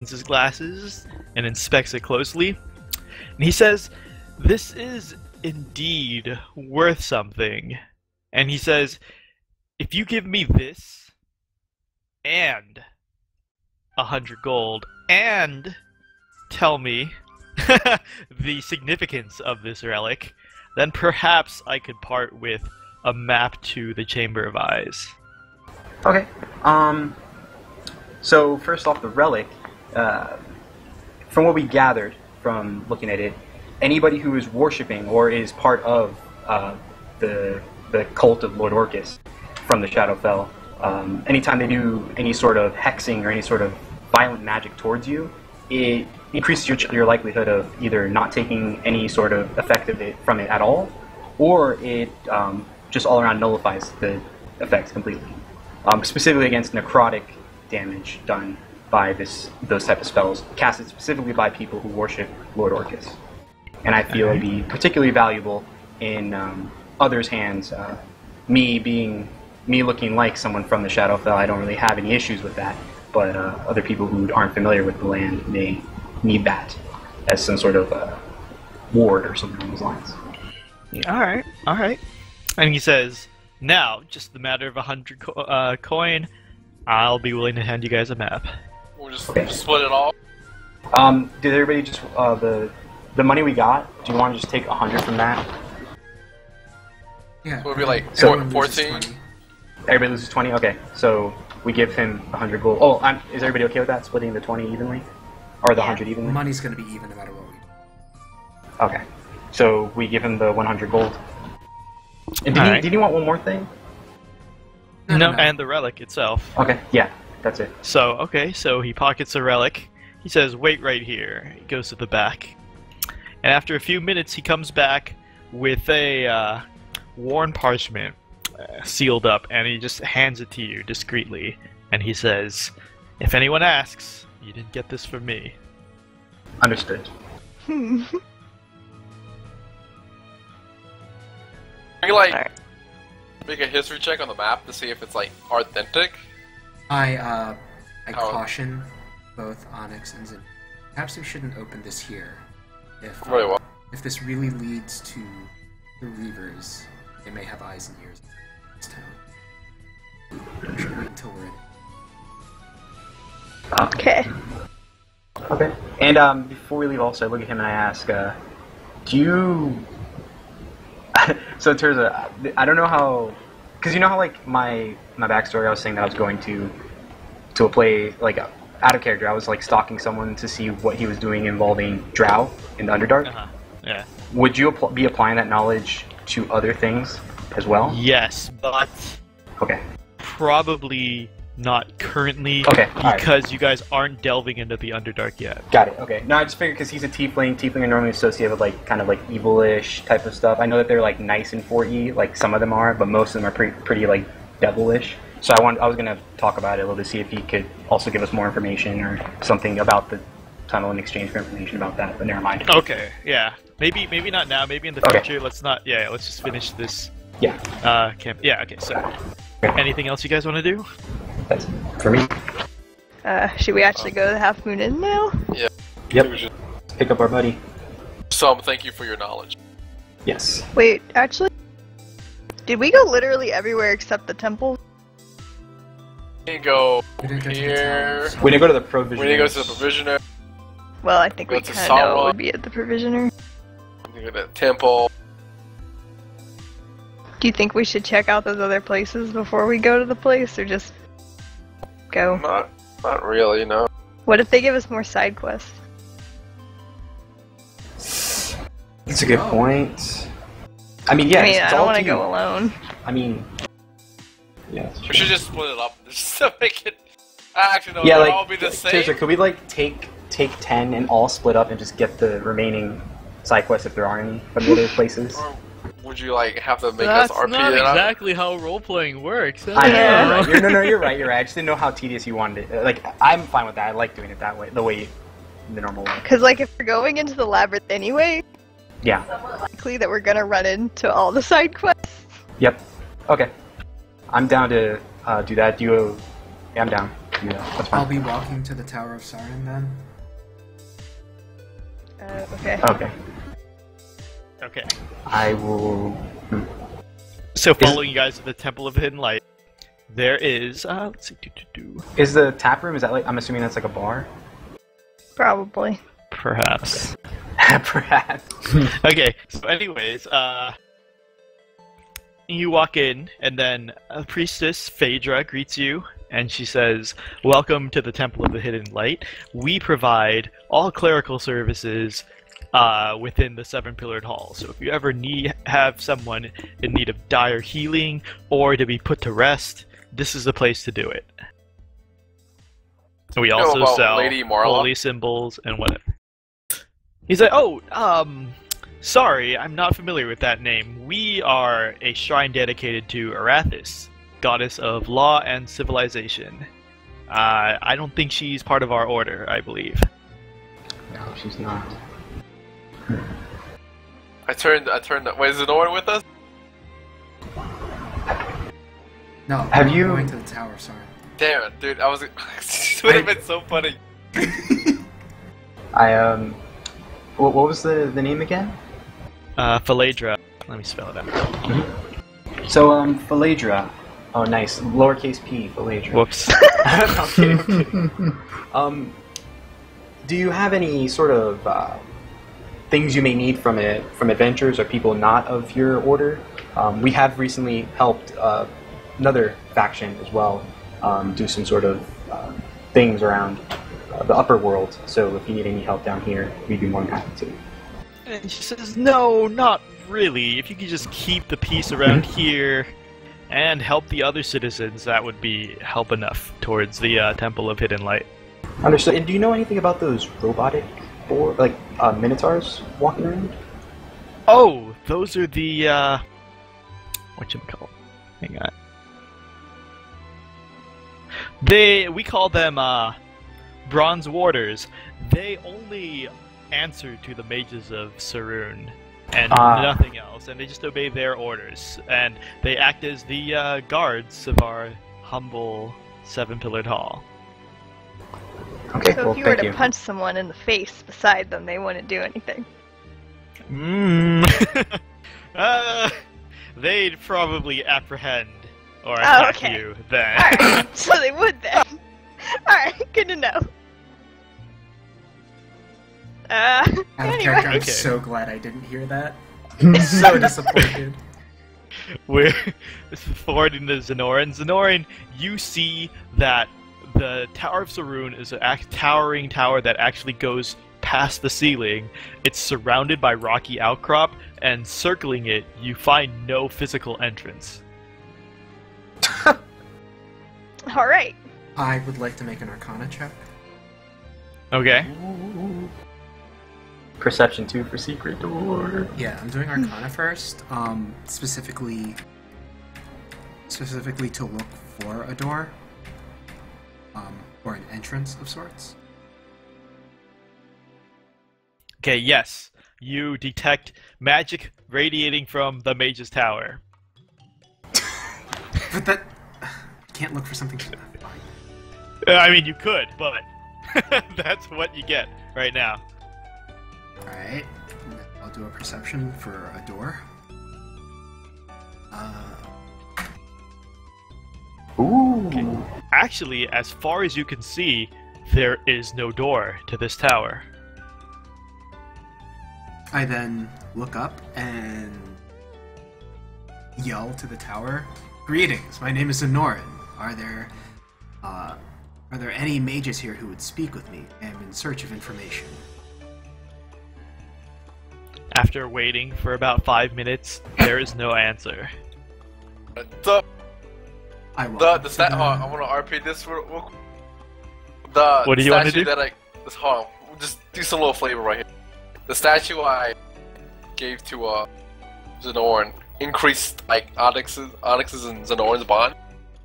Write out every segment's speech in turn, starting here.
his glasses and inspects it closely. And he says, "This is indeed worth something." And he says, "If you give me this, and 100 gold, and tell me the significance of this relic, then perhaps I could part with a map to the Chamber of Eyes." Okay. So first off, the relic. From what we gathered from looking at it, anybody who is worshipping or is part of the cult of Lord Orcus from the Shadowfell, anytime they do any sort of hexing or any sort of violent magic towards you, it increases your likelihood of either not taking any sort of effect of it from it at all, or it just all around nullifies the effects completely. Specifically against necrotic damage done by those type of spells, casted specifically by people who worship Lord Orcus. And I feel it'd be particularly valuable in others' hands. Me looking like someone from the Shadowfell, I don't really have any issues with that, but other people who aren't familiar with the land may need that as some sort of ward or something along those lines. Alright. And he says, "Now, just the matter of 100 coin, I'll be willing to hand you guys a map." We'll just split it all. Did everybody just the money we got? Do you want to just take 100 from that? Yeah. So it'll be like So- 14. Everybody loses 20. Okay, so we give him 100 gold. Oh, is everybody okay with that? Splitting the 20 evenly, or the 100 evenly? Money's gonna be even no matter what we do. Okay, so we give him the 100 gold. And did you want one more thing? No, and the relic itself. Okay, yeah, that's it. So he pockets the relic. He says, "Wait right here." He goes to the back. And after a few minutes, he comes back with a worn parchment sealed up, and he just hands it to you discreetly. And he says, "If anyone asks, you didn't get this from me." Understood. Can we like make a history check on the map to see if it's like authentic? I Oh. caution both Onyx and Zin. Perhaps we shouldn't open this here. Very well. If this really leads to the Reavers, they may have eyes and ears in this town. We should wait until we're in. Okay. Okay. And before we leave, also I look at him and I ask, do you? So Terza, I don't know how, because you know how like my backstory, I was saying that I was going to a play like out of character. I was like stalking someone to see what he was doing involving Drow in the Underdark. Yeah. Would you be applying that knowledge to other things as well? Yes, but Okay. probably not currently. Okay, alright. Because you guys aren't delving into the Underdark yet. Got it. Okay. No, I just figured because he's a tiefling. Tiefling are normally associated with like kind of like evilish type of stuff. I know that they're like nice in 4E, like some of them are, but most of them are pretty like devilish. So I was gonna talk about it a little to see if he could also give us more information or something about the tunnel in exchange for information about that. But never mind. Okay, yeah. Maybe not now. Maybe in the Okay. future. Let's not. Yeah, let's just finish this Yeah. camp. Yeah. Okay. So, Okay. anything else you guys want to do? That's for me. Should we actually go to the Half Moon Inn now? Yeah. Yep. We should- Pick up our buddy. Thank you for your knowledge. Yes. Wait, actually, did we go literally everywhere except the temple? We go We didn't go to the here. town, so- We didn't go to the provision. We need to go to the provisioner. Well, I think Go we to kind of know Salwa. it would be at the Provisioner. We need to go to the temple. Do you think we should check out those other places before we go to the place, or just go? Not really, no. What if they give us more side quests? That's a good point. I mean, yeah. I mean, it's I don't all want to to you. go alone. I mean, yeah. We should just split it up just to make it. Actually, no, Yeah, they'll like, all be the same. seriously, could we like take 10 and all split up and just get the remaining side quests if there are any from the other places? Or would you like have to make us That's RP not it up? exactly how role playing works. I know. Yeah. Right? You're right. You're right. I just didn't know how tedious you wanted it. Like, I'm fine with that. I like doing it that way, the normal way. Because, like, if we're going into the labyrinth anyway, Yeah. likely that we're gonna run into all the side quests. Yep. Okay. I'm down to do that. Yeah, I'm down. Yeah, that's I'll fine. be walking to the Tower of Siren then. Okay. Okay. Okay. I will. So following you guys to the Temple of Hidden Light, there is let's see, Is the tap room? Is that like? I'm assuming that's like a bar. Probably. perhaps. Perhaps. Okay. So anyways, you walk in, and then a priestess, Phaedra, greets you, and she says, "Welcome to the Temple of the Hidden Light. We provide all clerical services within the Seven-Pillared Hall. So if you ever have someone in need of dire healing or to be put to rest, this is the place to do it. We know also about sell Lady Marla? holy symbols and whatever." He's like, "Oh, sorry, I'm not familiar with that name. We are a shrine dedicated to Arathis, goddess of law and civilization. I don't think she's part of our order, I believe." No, she's not. I turned. Wait, is Zenora with us? No, Have I'm you- going to the Tower of Siren. Damn it, dude! I was. It would have been so funny. What was the name again? Phaledra. Let me spell it out. So Phaledra. Oh, nice. Lowercase p, Phaledra. Whoops. I'm kidding. Do you have any sort of things you may need from adventurers or people not of your order? We have recently helped another faction as well do some sort of things around the upper world. So if you need any help down here, we'd be more than happy to. And she says, "No, not really. If you could just keep the peace around here and help the other citizens, that would be help enough towards the Temple of Hidden Light." Understood. And do you know anything about those robotic minotaurs walking around? Oh, those are the, whatchamacallit? Hang on. We call them, Bronze Warders. They only answer to the mages of Sarun and nothing else, and they just obey their orders. And they act as the, guards of our humble Seven-Pillared Hall. Okay, So well, if you were thank to you. punch someone in the face beside them, they wouldn't do anything. They'd probably apprehend or Oh, attack okay. you then. Alright, so they would then. Alright, good to know. Out of Anyway. character, I'm Okay. so glad I didn't hear that. So disappointed. We're forwarding to Zenoran. Zenoran, you see that the Tower of Sarun is a towering tower that actually goes past the ceiling. It's surrounded by rocky outcrop, and circling it, you find no physical entrance. Alright. I would like to make an Arcana check. Okay. Perception 2 for secret door. Yeah, I'm doing Arcana first. Specifically to look for a door, or an entrance of sorts. Okay, yes. You detect magic radiating from the Mage's Tower. But that can't look for something. I mean, you could, but that's what you get right now. Alright, I'll do a perception for a door. Ooh. Actually, as far as you can see, there is no door to this tower. I then look up and yell to the tower, "Greetings, my name is Zenoran. Are there any mages here who would speak with me? I am in search of information." After waiting for about 5 minutes, there is no answer. I walk The up to stat. the- I want to RP this real quick. The What do you wanna statue do? that hold on, just do some little flavor right here. The statue I gave to Zenoran increased like Onyx's and Zenoran's bond,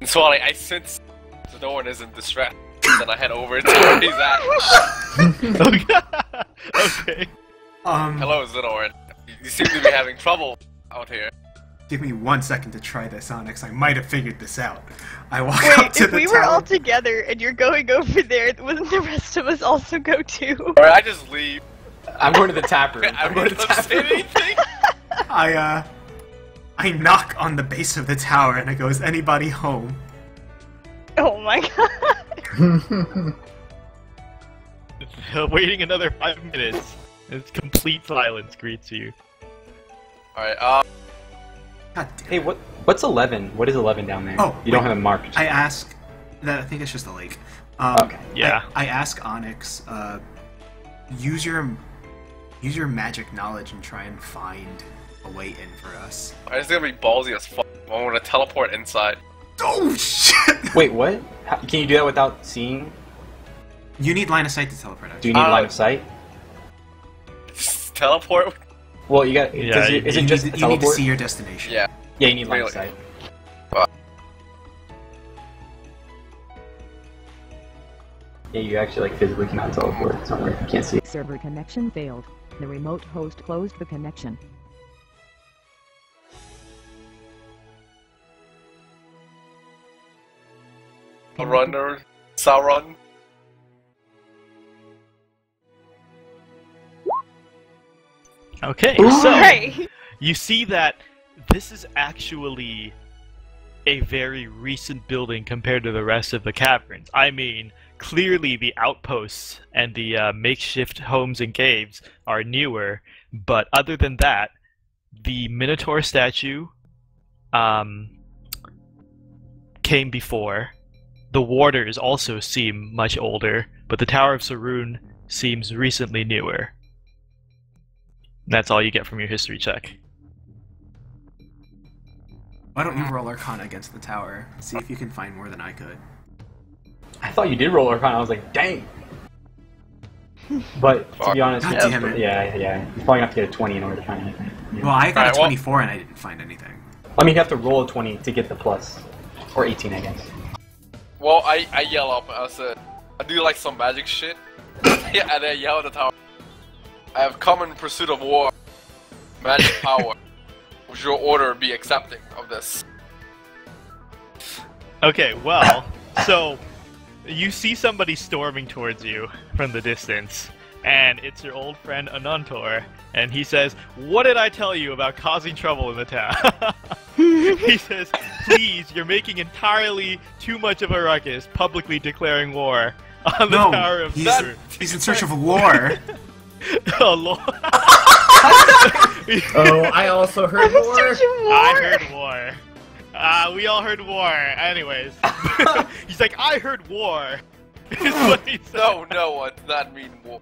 and so I sense Zenoran is in distress. Then I head over to where he's at. Okay. Hello, Zenoran. You seem to be having trouble out here. Give me 1 second to try this, Onyx. I might have figured this out. I walk Wait, up to if the we tower. were all together and you're going over there, wouldn't the rest of us also go too? Alright, I just leave. I'm going to the tap room. I I'm going to the tap say room. anything. I knock on the base of the tower and I go, "Is anybody home?" Oh my god. Waiting another 5 minutes. It's complete silence greets you. Alright, God damn. Hey, what's 11? What is 11 down there? Oh, you don't wait. have it marked. I ask. I think it's just a lake. Okay. Yeah. I ask Onyx. Use your magic knowledge and try and find a way in for us. it's gonna be ballsy as fuck. I'm gonna teleport inside. Oh shit! Wait, what? Can you do that without seeing? You need line of sight to teleport out. Do you need line of sight? Just teleport? Well, you got. Yeah, Is it you just need, a you need to teleport? see your destination. Yeah. Yeah, you need line of Really? sight. Yeah, you actually like physically cannot teleport somewhere. You can't see it. Server connection failed. The remote host closed the connection. A runner. Sauron. Okay, so Right. you see that this is actually a very recent building compared to the rest of the caverns. I mean, clearly the outposts and the makeshift homes and caves are newer, but other than that, the Minotaur statue came before. The warders also seem much older, but the Tower of Sarun seems recently newer. That's all you get from your history check. Why don't you roll Arcana against the tower? See if you can find more than I could. I thought you did roll Arcana. I was like, dang. But to be honest, God it's- damn it. yeah, you're probably gonna have to get a 20 in order to find anything. Yeah. Well, I got Alright, a well- 24 and I didn't find anything. I mean, you have to roll a 20 to get the plus, or 18, I guess. Well, I yell up. I said, I do like some magic shit. Yeah, and I yell at the tower. I have come in pursuit of war. Magic power. Would your order be accepting of this? Okay, well, so you see somebody storming towards you from the distance, and it's your old friend Anantor, and he says, "What did I tell you about causing trouble in the town?" He says, "Please, you're making entirely too much of a ruckus, publicly declaring war on the No, Tower of he's, Sarun." he's in search of lore. Oh, Lord. Oh, I also heard more. I heard war. We all heard war. Anyways, he's like, "I heard war." Is what he said. No, I did not mean war.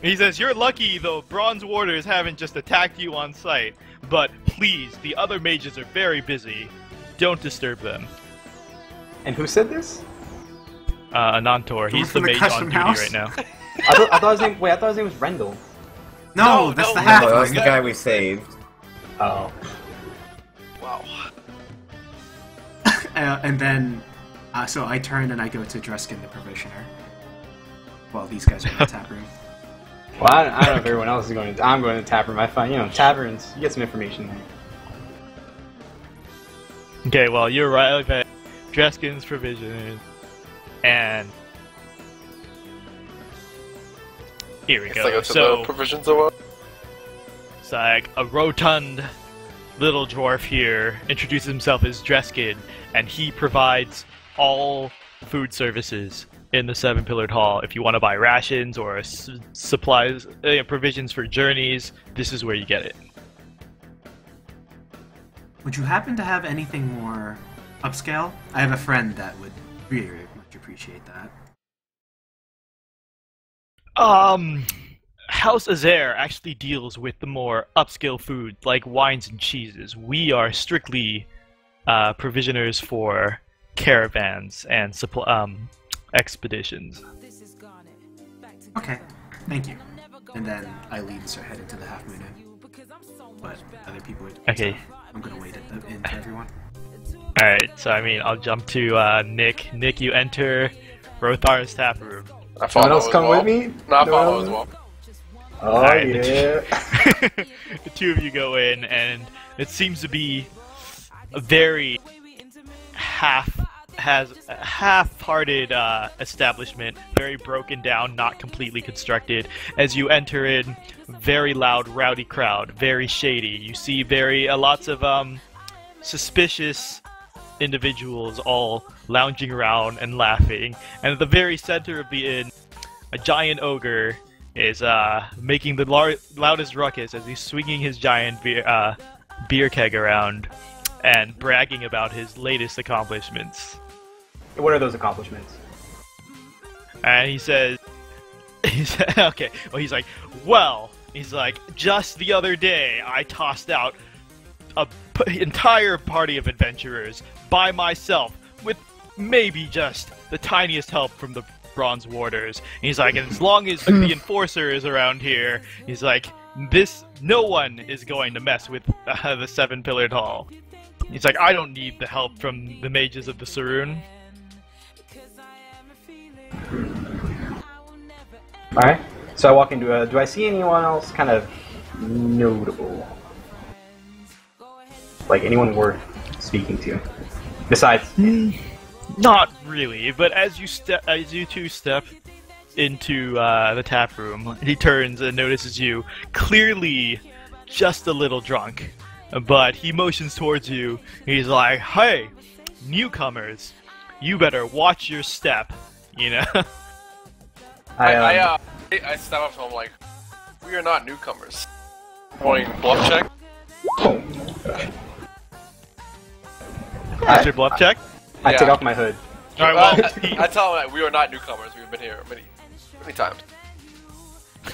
He says, "You're lucky the Bronze Warders haven't just attacked you on sight, but please, the other mages are very busy. Don't disturb them." And who said this? Anantor, he's the from the mage custom on duty house? right now. I thought his name. Wait, I thought his name was Rendell. No, No, that's no, the no, half. No, that's the guy we saved. Oh. Wow. And then, so I turn and I go to Dreskin the Provisioner. While these guys are in the tap room. Well, I don't know if everyone else is going to. I'm going to the tap room. I find, taverns. You get some information there. Okay, well, you're right at Dreskin's provision, and here we It's go. like to So the provisions or what? it's like a rotund little dwarf here introduces himself as Dreskin, and he provides all food services in the Seven-Pillared Hall. If you want to buy rations or supplies, provisions for journeys, this is where you get it. Would you happen to have anything more upscale? I have a friend that would really, really much appreciate that. House Azair actually deals with the more upscale food, like wines and cheeses. We are strictly provisioners for caravans and expeditions. Okay, thank you. And then I leave and start heading to the Half Moon Inn. But other people are doing Okay. stuff. I'm gonna wait at the inn for everyone. Alright, so I mean, I'll jump to Nick. Nick, you enter Rothar's tap room. I Someone else as come well. with me? No, I No follow one as well. Oh Alright, yeah. The two of you go in, and it seems to be a very half-hearted establishment, very broken down, not completely constructed. As you enter in, very loud, rowdy crowd, very shady. You see lots of suspicious individuals all lounging around and laughing. And at the very center of the inn, a giant ogre is making the loudest ruckus as he's swinging his giant beer keg around and bragging about his latest accomplishments. What are those accomplishments? And he says, okay, well, he's like, just the other day I tossed out a entire party of adventurers by myself with maybe just the tiniest help from the Bronze Warders. And he's like, and as long as the Enforcer is around here, he's like, no one is going to mess with the Seven-Pillared Hall. He's like, I don't need the help from the mages of the Saroon. Alright. So I walk into do I see anyone else kind of notable? Like anyone worth speaking to? Besides... Not really, but as you two step into the tap room, he turns and notices you, clearly just a little drunk. But he motions towards you. He's like, "Hey, newcomers, you better watch your step." You know. I step up to him like, we are not newcomers. Rolling bluff check. Oh. What's your bluff check? I Yeah. take off my hood. All right. Well, I tell him that we are not newcomers. We've been here many times.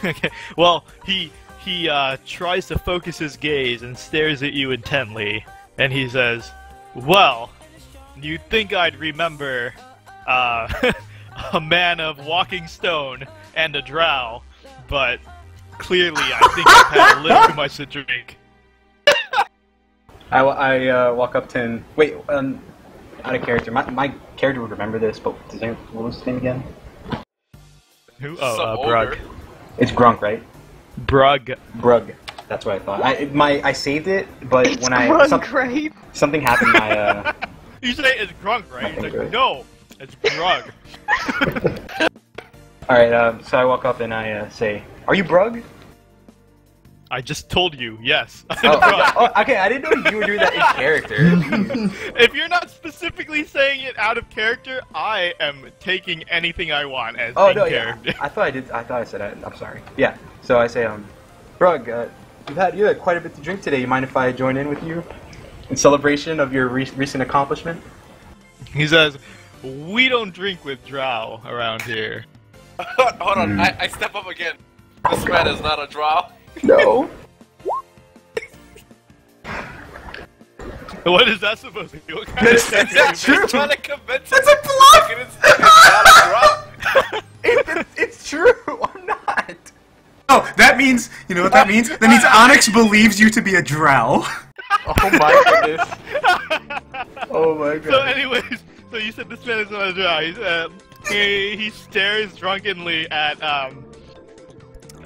okay. Well, he tries to focus his gaze and stares at you intently, and he says, "Well, you'd think I'd remember a man of walking stone and a drow, but clearly I think I've had a little too much to drink." I walk up to him. Wait, out of character. My character would remember this, but what was his name again? Who? Some Oh, Brug. ogre. It's Grunk, right? Brug. Brug. That's what I thought. I saved it, but It's when Grunk, right? something happened, my You say it's Grunk, right? He's like, Okay. no, it's Brug. All right. So I walk up and I say, "Are you Brug?" I just told you, yes. I'm Oh, Brug. oh, okay. I didn't know you were doing that in character. If you're not specifically saying it out of character, I am taking anything I want as Oh in no, yeah. character. I thought I did. I thought I said it. I'm sorry. Yeah. So I say, Brug, you had quite a bit to drink today. You mind if I join in with you in celebration of your recent accomplishment? He says, "We don't drink with drow around here." Hold on, I step up again. This man is not a drow. No. What is that supposed to be? What kind of That's sense that's is it? true. Trying to convince That's him. a bluff. Like, it's not a drow. It's true. I'm not. Oh, that means, you know what that means? That means Onyx believes you to be a drow. Oh my goodness. Oh my god. So, anyways, so you said this man is not a drow. He stares drunkenly at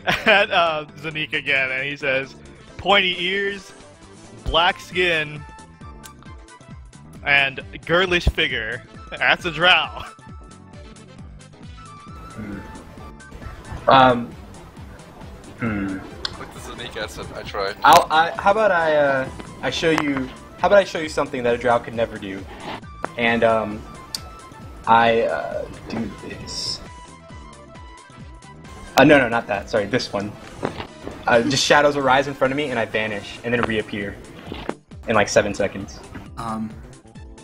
Zanik again, and he says, "Pointy ears, black skin, and girlish figure. That's a drow." With the Zanika acid, I tried. How about I show you? How about I show you something that a drow could never do? And I do this. No, not that. Sorry, this one. Just shadows arise in front of me, and I vanish, and then reappear in like 7 seconds.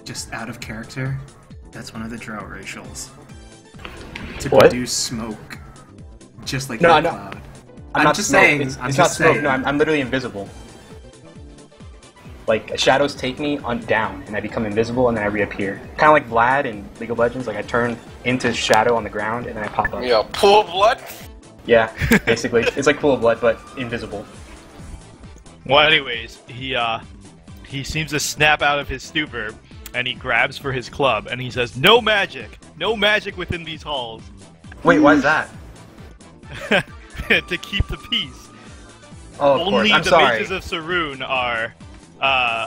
Just out of character, that's one of the drow racials. To What? produce smoke. Just like No, that I know. cloud. I'm I'm not just smoke. saying, It's I'm not just smoke. saying. No, I'm literally invisible. Like shadows take me on down, and I become invisible, and then I reappear. Kind of like Vlad in League of Legends. Like I turn into shadow on the ground, and then I pop up. Yeah, pool of blood. Yeah, basically, it's like Pool of Blood, but invisible. Well, anyways, he seems to snap out of his stupor, and he grabs for his club, and he says, "No magic! No magic within these halls!" Wait, why is that? to keep the peace. Oh, of Only course. I'm the sorry. mages of Sarun are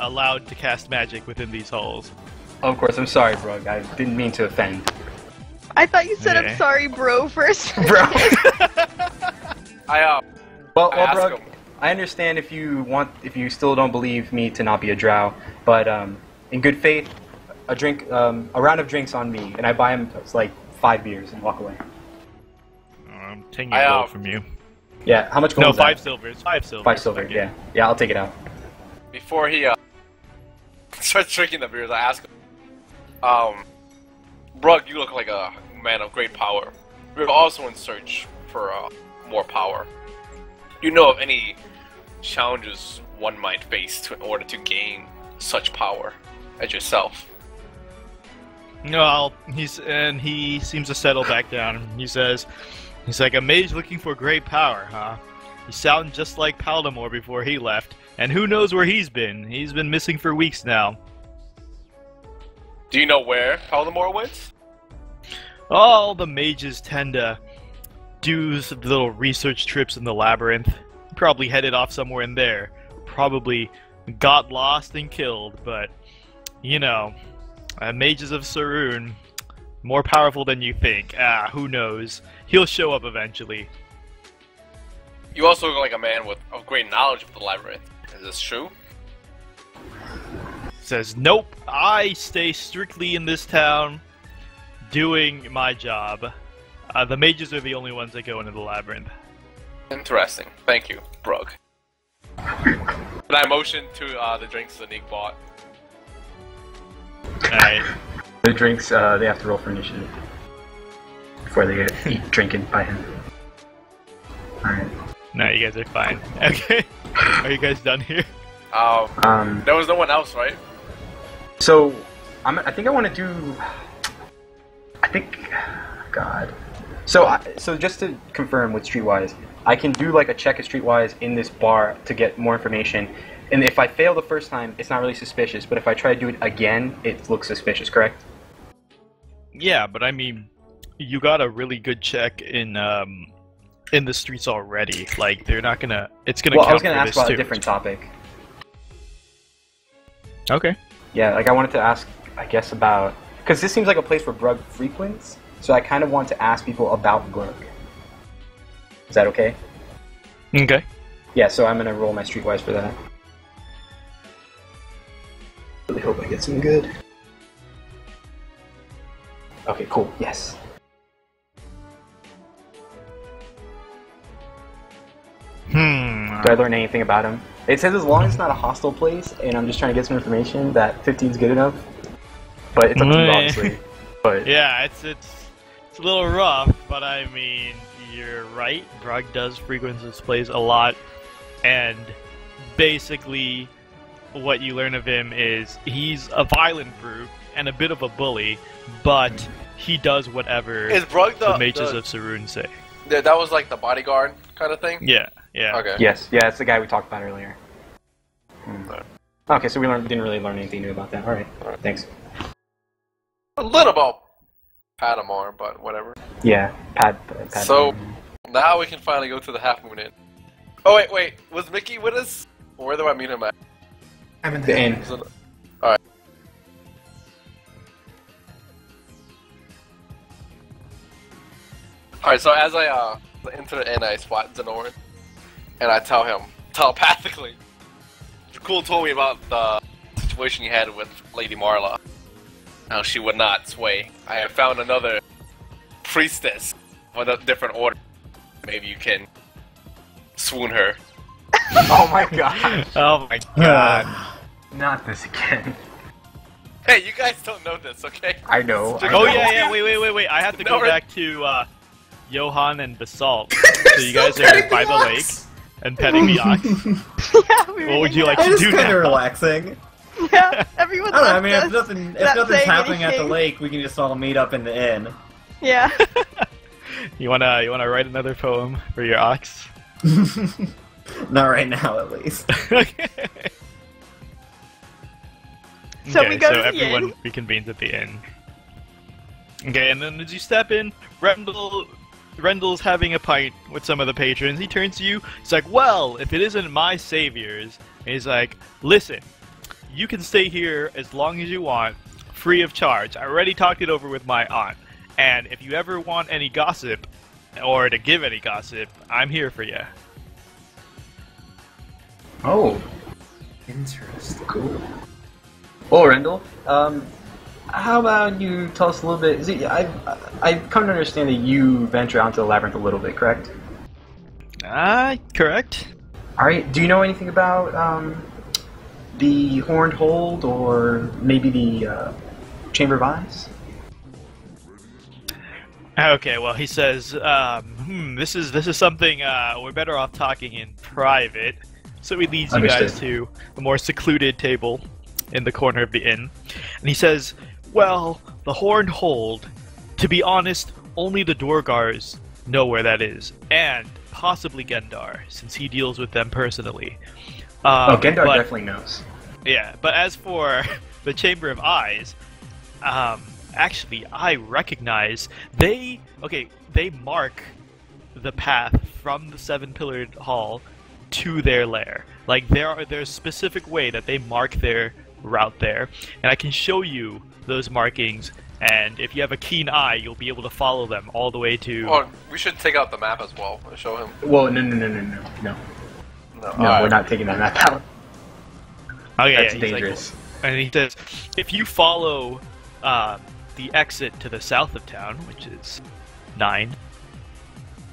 allowed to cast magic within these halls. Of course, I'm sorry, Brug. I didn't mean to offend. I thought you said Okay. I'm sorry, bro, first. Bro. I Well, I asked Brug, him. I understand if you still don't believe me to not be a drow, but in good faith, a round of drinks on me, and I buy him like 5 beers and walk away. 10 I, years old from you. Yeah, how much gold No, is that? 5 silvers. 5 silvers. 5 silver, Okay. yeah, I'll take it out. Before he starts drinking the beers, I ask him, Brug, you look like a man of great power. We're also in search for more power. You know of any challenges one might face in order to gain such power as yourself? No, he seems to settle back down. He's like, a mage looking for great power, huh? You sound just like Paldemor before he left, and who knows where he's been? He's been missing for weeks now. Do you know where Paldemor went? All the mages tend to do some little research trips in the labyrinth. Probably headed off somewhere in there. Probably got lost and killed, but, you know, mages of Sarun, more powerful than you think. Who knows? He'll show up eventually. You also look like a man of great knowledge of the labyrinth. Is this true? Says, nope, I stay strictly in this town, doing my job. The mages are the only ones that go into the labyrinth. Interesting. Thank you, Brug. And I motion to the drinks Zanik bought. Alright. The drinks, they have to roll for initiative before they get drinking by him. Alright. No, you guys are fine. Okay. Are you guys done here? There was no one else, right? So, I think I want to do... God. So just to confirm with Streetwise, I can do like a check of Streetwise in this bar to get more information. And if I fail the first time, it's not really suspicious. But if I try to do it again, it looks suspicious, correct? Yeah, but I mean, you got a really good check in the streets already. Like, they're not gonna... It's gonna Well, count I was going to for ask this about too. a different topic. Okay. Yeah, like I wanted to ask, I guess, about... Because this seems like a place where Brug frequents, so I kind of want to ask people about Brug. Is that okay? Okay. Yeah, so I'm going to roll my Streetwise for that. Really hope I get some good. Okay, cool. Yes. Do I learn anything about him? It says as long as it's not a hostile place, and I'm just trying to get some information, that 15's good enough. But it's up to you, obviously. But Yeah, it's a little rough, but I mean, you're right. Brug does frequent this place a lot, and basically, what you learn of him is he's a violent brute and a bit of a bully, but he does whatever Is Brug the mages of Sarun say. That was like the bodyguard kind of thing? Yeah, yeah. Okay. yes, yeah, it's the guy we talked about earlier. Okay, so we didn't really learn anything new about that. All right, thanks. A little about Padamar, but whatever. Yeah, Pad. So, now we can finally go to the Half Moon Inn. Oh, wait. Was Mickey with us? Or where do I meet him at? I'm in the inn. Is it... Alright. Alright, so as I enter the inn, I spot Zenorin, and I tell him, telepathically, Cool told me about the situation you had with Lady Marla. How she would not sway. I have found another priestess of a different order. Maybe you can swoon her. Oh my god! Oh my god. Not this again. Hey, you guys don't know this, okay? I know. I Oh know. yeah, wait. I have to go No, back to Johan and Basalt. So you guys are by the lake and petting the ox. Yeah, we were What would hanging you like out. to It's do kind of now? relaxing. Yeah, everyone's I don't know. I left mean, us. if nothing's not saying happening at the anything. lake, we can just all meet up in the inn. Yeah. You wanna write another poem for your ox? Not right now, at least. Okay. So Okay, we go to the everyone inn. reconvenes at the inn. Okay, and then as you step in, Rendell Rendell's having a pint with some of the patrons. He turns to you. He's like, well, if it isn't my saviors. And he's like, listen, you can stay here as long as you want, free of charge. I already talked it over with my aunt. And if you ever want any gossip, or to give any gossip, I'm here for you. Oh, Interesting. cool. Well, Rendell, how about you tell us a little bit? I've come to understand that you venture out into the labyrinth a little bit, correct? Correct. All right. Do you know anything about the Horned Hold, or maybe the Chamber of Eyes? Okay, well, he says, this is something, we're better off talking in private. So he leads you guys Understood. to a more secluded table in the corner of the inn. And he says, well, the Horned Hold, to be honest, only the Dorgars know where that is. And possibly Gendar, since he deals with them personally. Gendar but- definitely knows. Yeah, but as for the Chamber of Eyes, actually, I recognize they mark the path from the Seven-Pillared Hall to their lair. Like, there's a specific way that they mark their route there, and I can show you those markings, and if you have a keen eye, you'll be able to follow them all the way to... Or we should take out the map as well and show him. Well, no. No, No, alright. we're not taking that map out. Okay, That's yeah, he's like- dangerous. and he says, if you follow the exit to the south of town, which is 9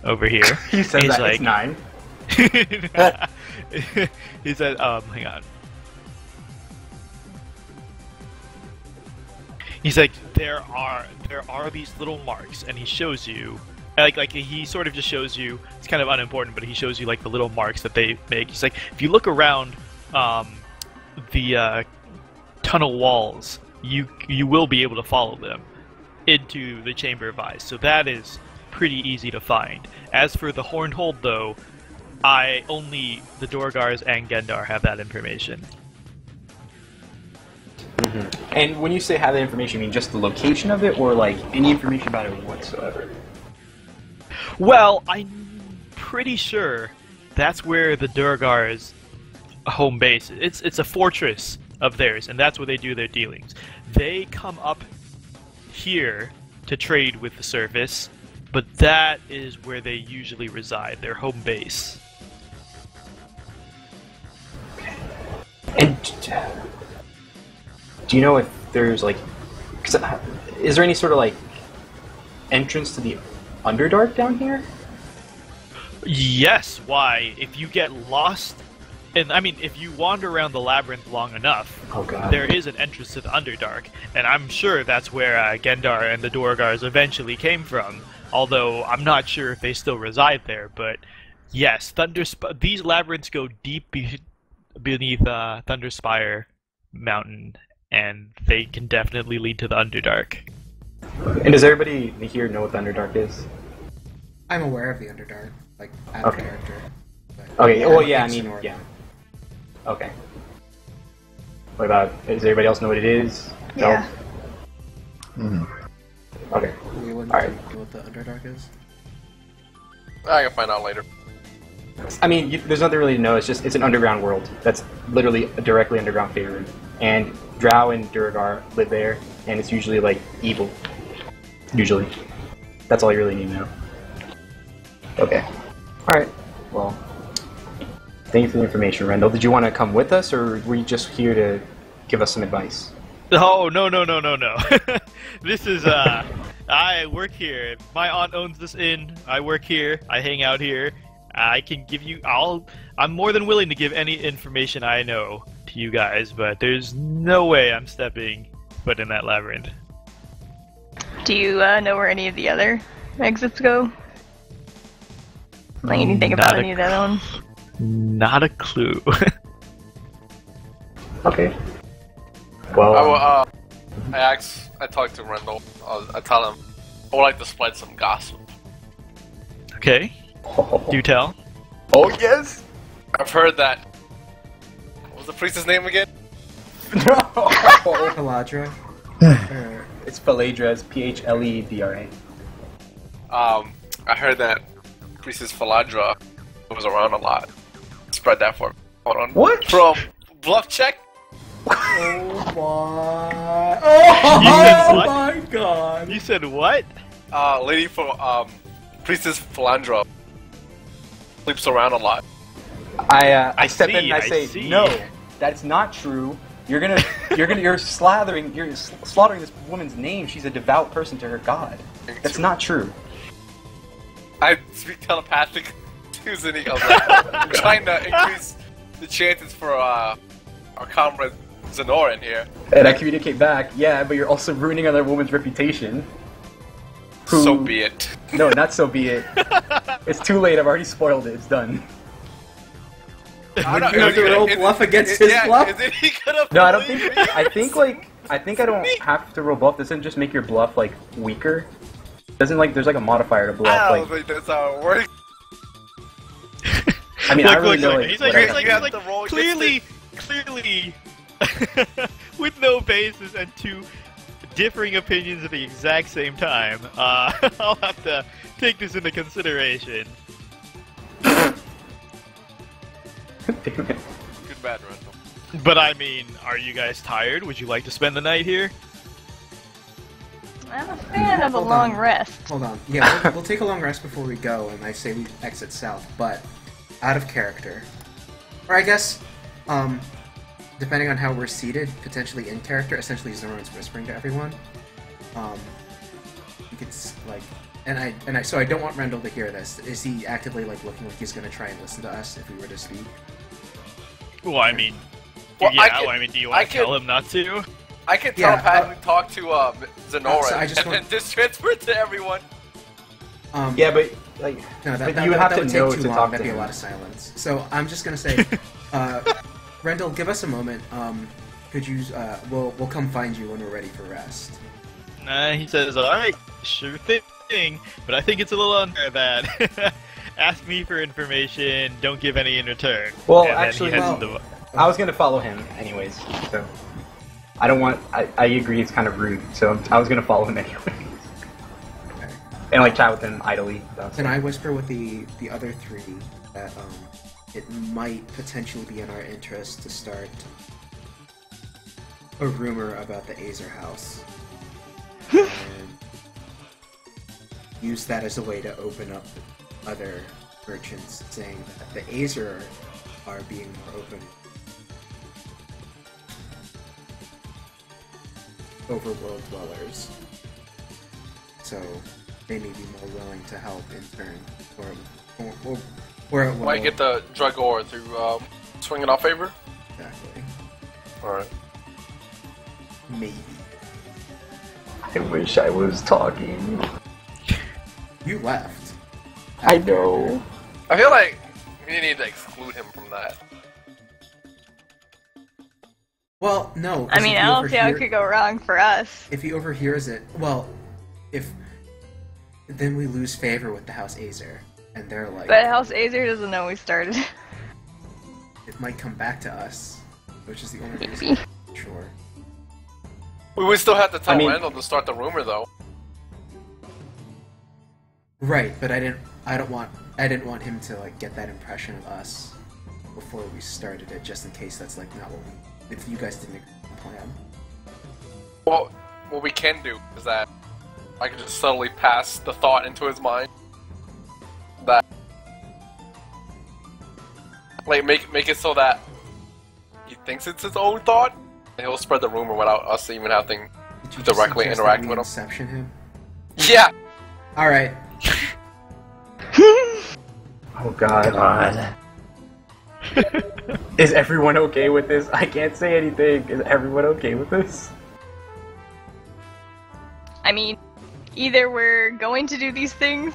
over here, He says he's that like, it's 9. he said, hang on. He's like, there are these little marks, and he shows you, like he sort of just shows you. It's kind of unimportant, but he shows you like the little marks that they make. He's like, if you look around the tunnel walls, you will be able to follow them into the Chamber of Eyes. So that is pretty easy to find. As for the Horned Hold, though, only the Dorgars and Gendar have that information. And when you say have the information, you mean just the location of it, or like any information about it whatsoever? Well, I'm pretty sure that's where the Durgar's home base is. It's a fortress of theirs, and that's where they do their dealings. They come up here to trade with the surface, but that is where they usually reside, their home base. And do you know if there's like, is there any sort of like entrance to the Underdark down here? Yes, why? If you get lost, and I mean, if you wander around the labyrinth long enough, Oh god. there is an entrance to the Underdark, and I'm sure that's where Gendar and the Dorgars eventually came from, although I'm not sure if they still reside there, but yes, these labyrinths go deep beneath Thunderspire Mountain, and they can definitely lead to the Underdark. And does everybody here know what the Underdark is? I'm aware of the Underdark, like, out Okay. of character. But Okay, well, yeah, I it's mean, North. yeah. Okay. What about, does everybody else know what it is? Yeah. No? Okay. Do we want Alright. to know what the Underdark is? I can find out later. I mean, there's nothing really to know. It's an underground world that's literally directly underground Faerun. And Drow and Durgar live there, and it's usually like evil. Usually. That's all you really need to know. Okay. Alright. Well, thank you for the information, Rendell. Did you want to come with us, or were you just here to give us some advice? Oh, no. This is, I work here. My aunt owns this inn. I work here. I hang out here. I can give you, I'm more than willing to give any information I know to you guys, but there's no way I'm stepping foot in that labyrinth. Do you know where any of the other exits go? Like anything about Not a any of the other ones? Not a clue. Okay. Well, I talked to Rendell. I tell him I would like to spread some gossip. Okay, do tell. oh yes! I've heard that. What was the priest's name again? Paladra? Or- It's Phaledra, it's Phledra. I I heard that Priestess Falandra was around a lot. Spread that for me. Hold on. What? From Bluff Check? Oh my! said Oh what? my god! You said what? Lady for Priestess Falandra sleeps around a lot. I step in and I I say, see. no, that's not true. You're slaughtering this woman's name. She's a devout person to her god. That's not true. I speak telepathic to Zanika. I'm trying to increase the chances for our comrade Zenoran here. And I communicate back, yeah, but you're also ruining another woman's reputation. Who- So be it. No, not so be it. It's too late. I've already spoiled it. It's done. I don't- You have to is it- roll is- bluff against is- his yeah, bluff? Is it he gonna No, I don't believe think. me? I think I don't have to roll bluff. Doesn't just make your bluff like weaker. Doesn't there's like a modifier to bluff. I don't Like think that's how it works. I mean, I really know look. it. He's like, whatever. he's You have like, to roll clearly, with no basis and two differing opinions at the exact same time. I'll have to take this into consideration. Damn it. Good bad, Randall. But I mean, are you guys tired? Would you like to spend the night here? I'm a fan of a Hold long on. rest. Hold on. Yeah, we'll take a long rest before we go, and I say we exit south, but out of character. Or I guess, depending on how we're seated, potentially in character, essentially Zoran's whispering to everyone. You could so I don't want Rendell to hear this. Is he actively looking like he's gonna try and listen to us if we were to speak? Well, I mean, Well, yeah. I can- do you I want to can- tell him not to? I can Yeah, telepathically talk to Zenoran so I just and want- then just transfer it to everyone. Yeah, but like, No, but that you would have to take know too to long. talk That'd to be a him. lot of silence. So I'm just gonna say, Rendell, give us a moment. Could you? We'll come find you when we're ready for rest. He says, alright, sure thing, but I think it's a little unfair that ask me for information, don't give any in return. Well, And then he actually, heads well- into- I was gonna follow him anyways. So I don't want. I agree. It's kind of rude. So I was gonna follow him anyways. Okay. And like chat with him idly. Can I whisper with the other three that it might potentially be in our interest to start a rumor about the Azer house and use that as a way to open up other merchants, saying that the Azer are being more open overworld dwellers, so they may be more willing to help in turn, or it will Might get the Dragor to swing in our favor. exactly. Alright. Maybe I wish I was talking. you left. I know. I feel like we need to exclude him from that. Well, no. 'cause I mean, if I he don't see how it overhear- could go wrong for us. If he overhears it, well, if then we lose favor with the House Azer, and they're like, But House Azer doesn't know we started. it might come back to us, which is the only reason. Sure. We would still have to tell I mean- Randall to start the rumor, though. Right, but I didn't want him to get that impression of us before we started it, just in case that's not what if you guys didn't agree on the plan. Well, what we can do is that I can just subtly pass the thought into his mind. That, make it so that he thinks it's his own thought, and he'll spread the rumor without us even having. Did you Directly suggest interact that we with him? Inception him. Yeah. All right. Oh God. Is everyone okay with this? I can't say anything. Is everyone okay with this? I mean, either we're going to do these things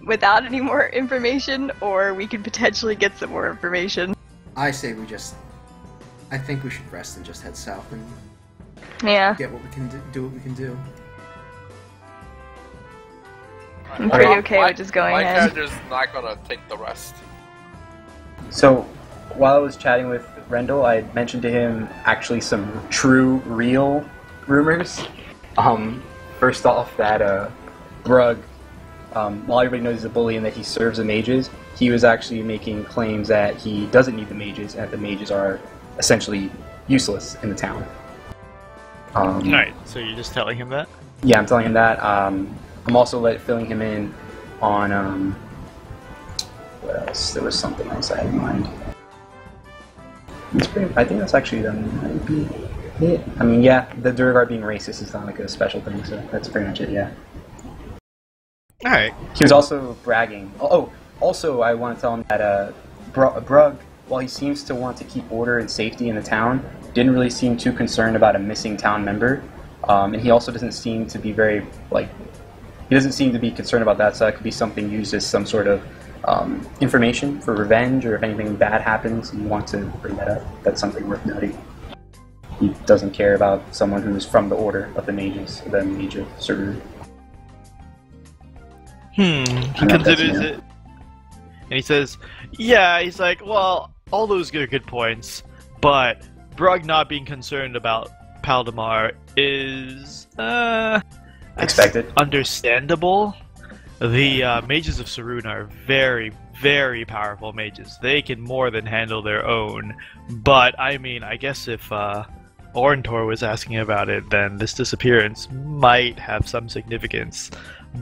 without any more information, or we could potentially get some more information. I say we just. I think we should rest and just head south and Yeah, get what we can do what we can do. I'm pretty okay with just going my ahead. character's not gonna take the rest. So, while I was chatting with Rendell, I had mentioned to him actually some true, real rumors. First off, that Brug while everybody knows he's a bully and that he serves the mages, he was actually making claims that he doesn't need the mages and that the mages are essentially useless in the town. Alright, so you're just telling him that? Yeah, I'm telling him that. I'm also filling him in on what else? There was something else I had in mind. I think that's actually might be it. I mean, yeah, the Duergar being racist is not like a special thing, so that's pretty much it. Yeah. Alright. He was also bragging. Oh, also I want to tell him that Brug, while he seems to want to keep order and safety in the town, didn't really seem too concerned about a missing town member, and he also doesn't seem to be very he doesn't seem to be concerned about that. So that could be something used as some sort of information for revenge, or if anything bad happens, and you want to bring that up. That's something worth noting. He doesn't care about someone who's from the Order of the Mages, the Mage of Sarur. He considers it, and he says, yeah, he's like, well, all those are good points, but Brug not being concerned about Paldemar is, Expected. Understandable. The Mages of Sarun are very, very powerful mages. They can more than handle their own, but, I mean, I guess if, Orntor was asking about it, then this disappearance might have some significance.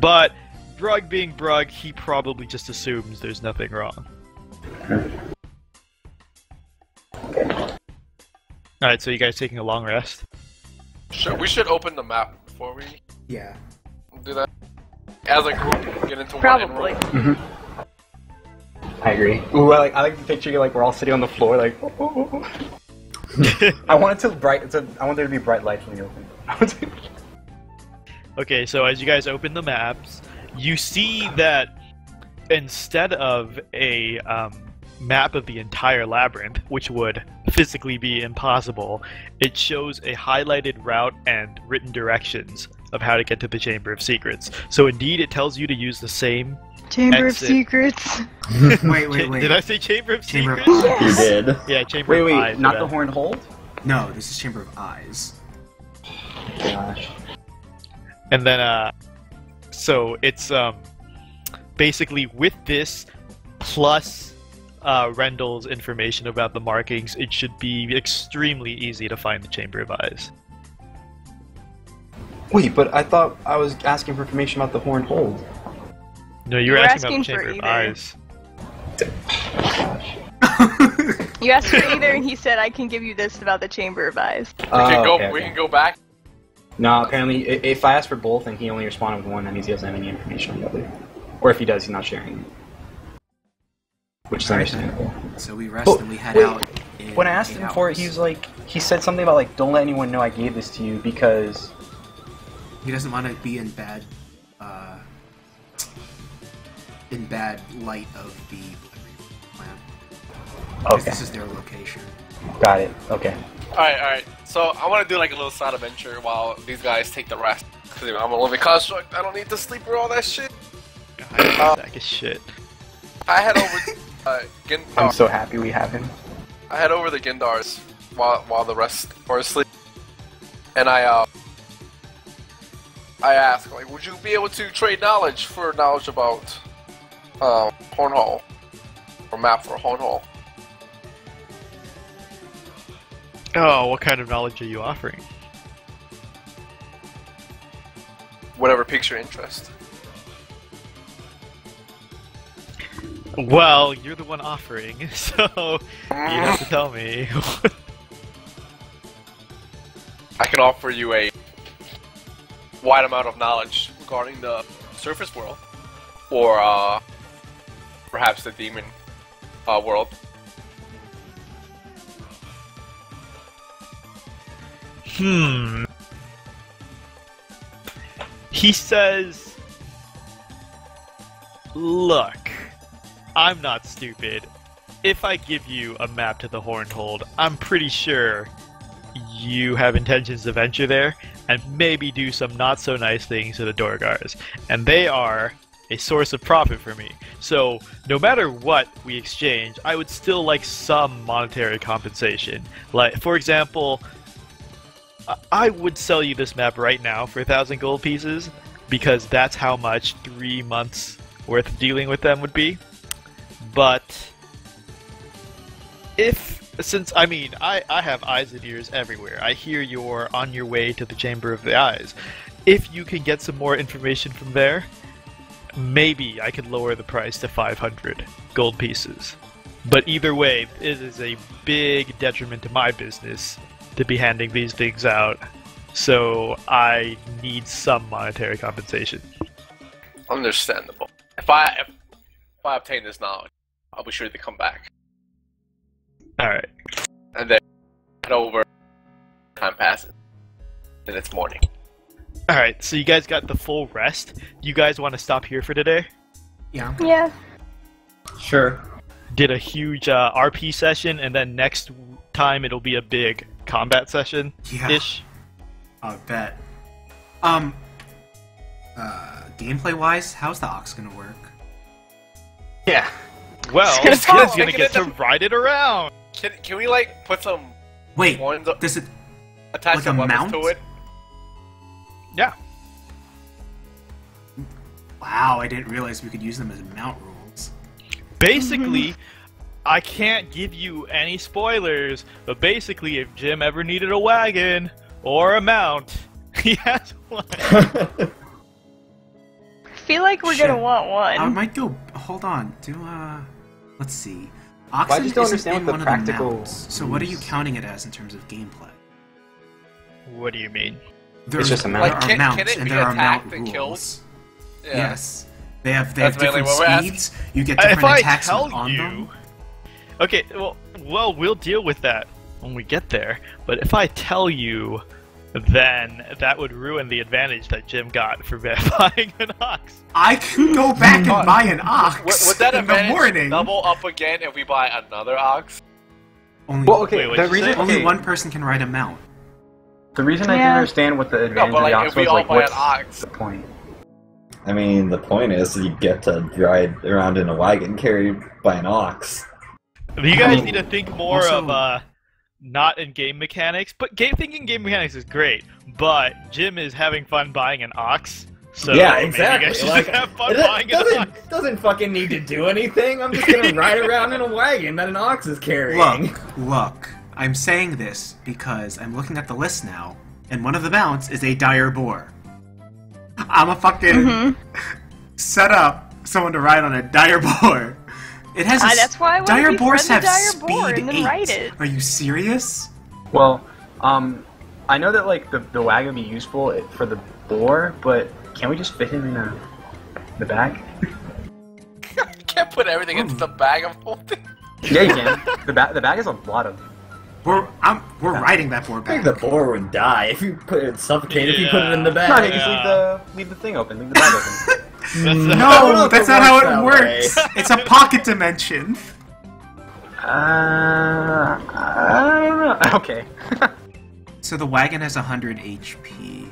But Brug being Brug, he probably just assumes there's nothing wrong. Alright, so you guys taking a long rest? We should open the map before we Yeah. do that. As a group, get into Probably. one in room. I agree. Ooh, I like the picture. Like we're all sitting on the floor, like. I want there to be bright lights when you open. Okay, so as you guys open the maps, you see that instead of a map of the entire labyrinth, which would physically be impossible, it shows a highlighted route and written directions of how to get to the Chamber of Secrets. So indeed, it tells you to use the same Chamber exit. of Secrets. Wait. Did I say Chamber of Chamber of Secrets? You did. Yeah, Chamber of Eyes. Not my the bad. Horned Hold? No, this is Chamber of Eyes. Gosh. And then, so it's basically with this plus Rendell's information about the markings, it should be extremely easy to find the Chamber of Eyes. Wait, but I thought I was asking for information about the Horned Hold. No, you were We're asking about the asking Chamber for of either. Eyes. You asked for either, and he said, "I can give you this about the Chamber of Eyes." We can go back. No, apparently, if I ask for both and he only responded with one, that means he doesn't have any information on the other. Or if he does, he's not sharing it. Which is understandable. So we rest But and we head wait, out. In When I asked 8 him for it, hours. he was like, he said something about like, don't let anyone know I gave this to you because. He doesn't want to be in bad light of the plan. Because Okay, this is their location. got it. Okay. Alright. So I want to do like a little side adventure while these guys take the rest. Because I'm a living construct. I don't need to sleep or all that shit. Sack of shit. I head over to I'm Gindar. so happy we have him. I head over to Gindars while the rest are asleep. And I ask, like, would you be able to trade knowledge for knowledge about Hornhall? Or map for Hornhall? Oh, what kind of knowledge are you offering? Whatever piques your interest. Well, you're the one offering, so you have to tell me. I can offer you a wide amount of knowledge regarding the surface world, or perhaps the demon world. He says, look, I'm not stupid. If I give you a map to the Hornhold, I'm pretty sure you have intentions to venture there and maybe do some not so nice things to the Duergars. And they are a source of profit for me. So no matter what we exchange, I would still like some monetary compensation. Like, for example, I would sell you this map right now for 1,000 gold pieces, because that's how much 3 months worth of dealing with them would be. But since I have eyes and ears everywhere. I hear you're on your way to the Chamber of the Eyes. If you can get some more information from there, maybe I could lower the price to 500 gold pieces. But either way, it is a big detriment to my business to be handing these things out. So I need some monetary compensation. Understandable. If I obtain this knowledge, I'll be sure to come back. Alright. And then head over. Time passes. Then it's morning. Alright, so you guys got the full rest. You guys want to stop here for today? Yeah. Yeah. Sure. Did a huge RP session, and then next time it'll be a big combat session-ish. I bet. Gameplay-wise, how's the Ox gonna work? Yeah. Well, It's gonna he's gonna fall. get to ride it around! Can we like put some Wait, horns does it... attach like some a weapons mount? to it? Yeah. Wow, I didn't realize we could use them as mount rules. Basically, I can't give you any spoilers, but basically, if Jim ever needed a wagon or a mount, he has one. I feel like we're Shit. gonna want I one. might go... Hold on. Let's see. I Oxen just don't isn't understand in what one the of the practical mounts, so what are you use. counting it as in terms of gameplay? What do you mean? It's just a mount. There Like, are can mounts, it and be there are mount attacked and killed? rules. Yeah. Yes. They have That's mainly different what we're speeds. You get If different I attacks tell on you... them. Okay, well, we'll deal with that when we get there, but if I tell you, then that would ruin the advantage that Jim got for buying an ox. I can go back and buy an ox Would that in the advantage morning. double up again if we buy another ox? Only, Well, okay, Wait, what'd the you reason say? only okay, one person can ride a mount. the reason I Yeah. didn't understand what the No, advantage but of the like ox if we was, all like, buy an what's ox, the point? I mean, the point is you get to ride around in a wagon carried by an ox. You guys need to think more Also- of not in game mechanics, but thinking game mechanics is great. But Jim is having fun buying an ox, so yeah, maybe exactly. you guys should Like, have fun it buying an ox. doesn't fucking need to do anything. I'm just gonna ride around in a wagon that an ox is carrying. Look. I'm saying this because I'm looking at the list now, and one of the mounts is a dire boar. I'm a fucking set up someone to ride on a dire boar. It has. That's why I want to dire befriend boars the have dire speed boar and then 8. ride it. Are you serious? Well, I know that like the wagon would be useful for the boar, but can't we just fit him in the bag? you can't put everything into the bag of holding. Yeah, you can. The bag is a lot of. We're riding that boar I think back. the boar would die if you put it suffocate if you put it in the Yeah. bag. No, you just leave the thing open. Leave the bag open. That's No, that's not how it works works. It's a pocket dimension. I don't know. Okay. So the wagon has 100 HP.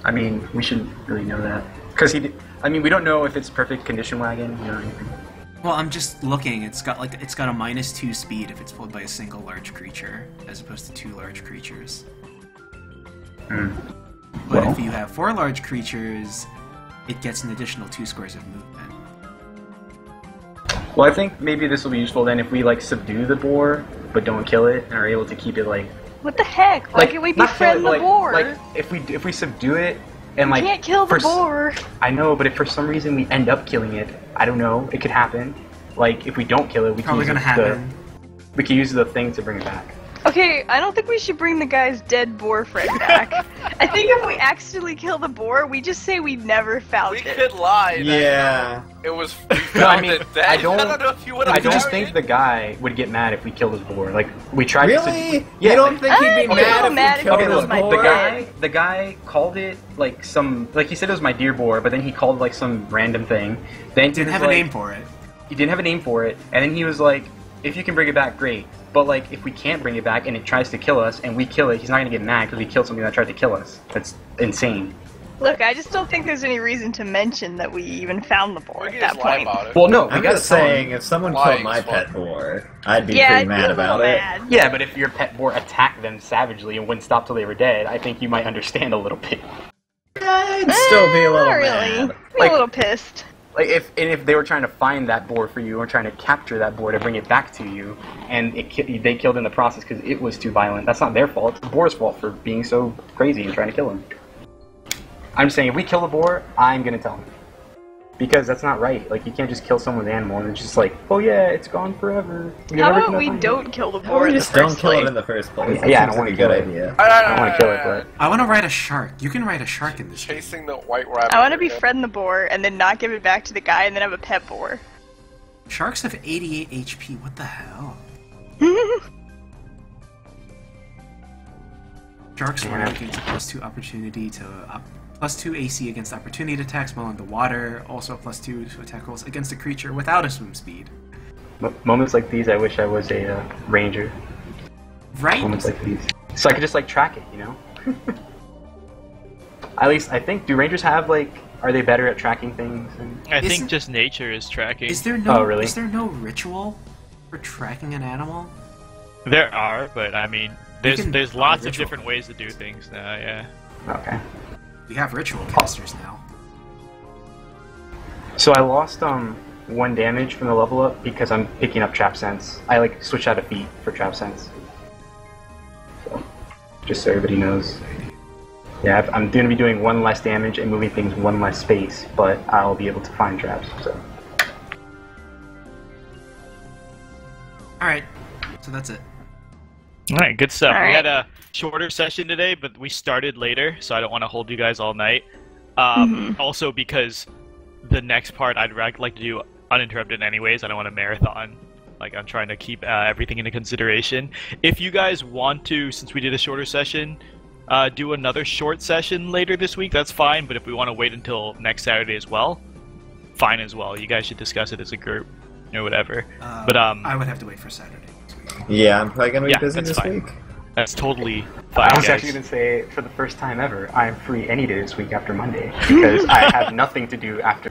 I mean, we shouldn't really know that because I mean, we don't know if it's perfect condition wagon. You know anything. Well, I'm just looking. It's got a -2 speed if it's pulled by a single large creature, as opposed to 2 large creatures. Hmm. But Well. if you have 4 large creatures, it gets an additional 2 squares of movement. Well, I think maybe this will be useful then if we like subdue the boar but don't kill it and are able to keep it like. What the heck? Why can't we not kill befriend it, the like, boar? Like if we subdue it and We like can't kill the for s- boar. I know, but if for some reason we end up killing it, I don't know. It could happen. Like if we don't kill it, we Probably can gonna use happen. we can use the thing to bring it back. Okay, I don't think we should bring the guy's dead boar friend back. I think if we accidentally kill the boar, we just say we never found We it. could lie. that, Yeah. It was. We found No, I mean, it dead. I don't know if you would I have. don't think the guy would get mad if we killed his boar. Like we tried to. Really? Yeah, you don't like- think he'd I'd be be a little mad mad if if you he killed was his my boar? dad. The guy called it like some, like he said it was my deer boar, but then he called it like some random thing. Then he Didn't was have a like- name for it. He didn't have a name for it, and then he was like, "If you can bring it back, great. But like, if we can't bring it back and it tries to kill us and we kill it, he's not gonna get mad because we killed something that tried to kill us. That's insane." Look, I just don't think there's any reason to mention that we even found the boar We at can that just lie point. about it. Well, no, we I'm got just saying, if someone killed Lying my is pet fun. boar, I'd be Yeah, pretty I'd mad be a little about it. mad. Yeah, but if your pet boar attacked them savagely and wouldn't stop till they were dead, I think you might understand a little bit. I'd still be a little Not really. mad. Be Like- a little pissed. Like if they were trying to find that boar for you or trying to capture that boar to bring it back to you, and they killed in the process because it was too violent, that's not their fault. It's the boar's fault for being so crazy and trying to kill him. I'm just saying, if we kill the boar, I'm gonna tell him. Because that's not right. Like, you can't just kill someone's animal and it's just like, oh yeah, it's gone forever. You're How never about gonna we find it. don't kill the Or boar in the just don't first kill place? it in the first place. Yeah, That I don't seems wanna like a kill good it. idea. I don't want to kill it, but I want to ride a shark. You can ride a shark in this. Chasing the white rabbit. I want to befriend the boar and then not give it back to the guy and then have a pet boar. Sharks have 88 HP. What the hell? Sharks Yeah. gains a +2 opportunity to +2 AC against opportunity attacks while in the water. Also +2 to attack rolls against a creature without a swim speed. moments like these, I wish I was a ranger. Right? Moments like these, so I could just like track it, you know. At least I think. Do rangers have like? Are they better at tracking things? I Isn't- think just nature is tracking. Is there no? Oh, really? Is there no ritual for tracking an animal? There are, but I mean, can there's follow lots of ritual. different ways to do things now. Yeah. Okay. We have ritual casters now. So I lost 1 damage from the level up because I'm picking up trap sense. I like switched out a feat for trap sense. So just so everybody knows. Yeah, I'm going to be doing 1 less damage and moving things 1 less space, but I'll be able to find traps. So All right. So that's it. All right, good stuff. All We right. had a shorter session today, but we started later, so I don't want to hold you guys all night. Also, because the next part I'd like to do uninterrupted anyways. I don't want to marathon. Like, I'm trying to keep everything into consideration. If you guys want to, since we did a shorter session, do another short session later this week, that's fine. But if we want to wait until next Saturday as well, fine as well. You guys should discuss it as a group or whatever. But I would have to wait for Saturday next week. Yeah, I'm probably gonna be Yeah, busy that's this fine. week. that's totally fine, I was guys. actually going to say, for the first time ever, I'm free any day this week after Monday because I have nothing to do after.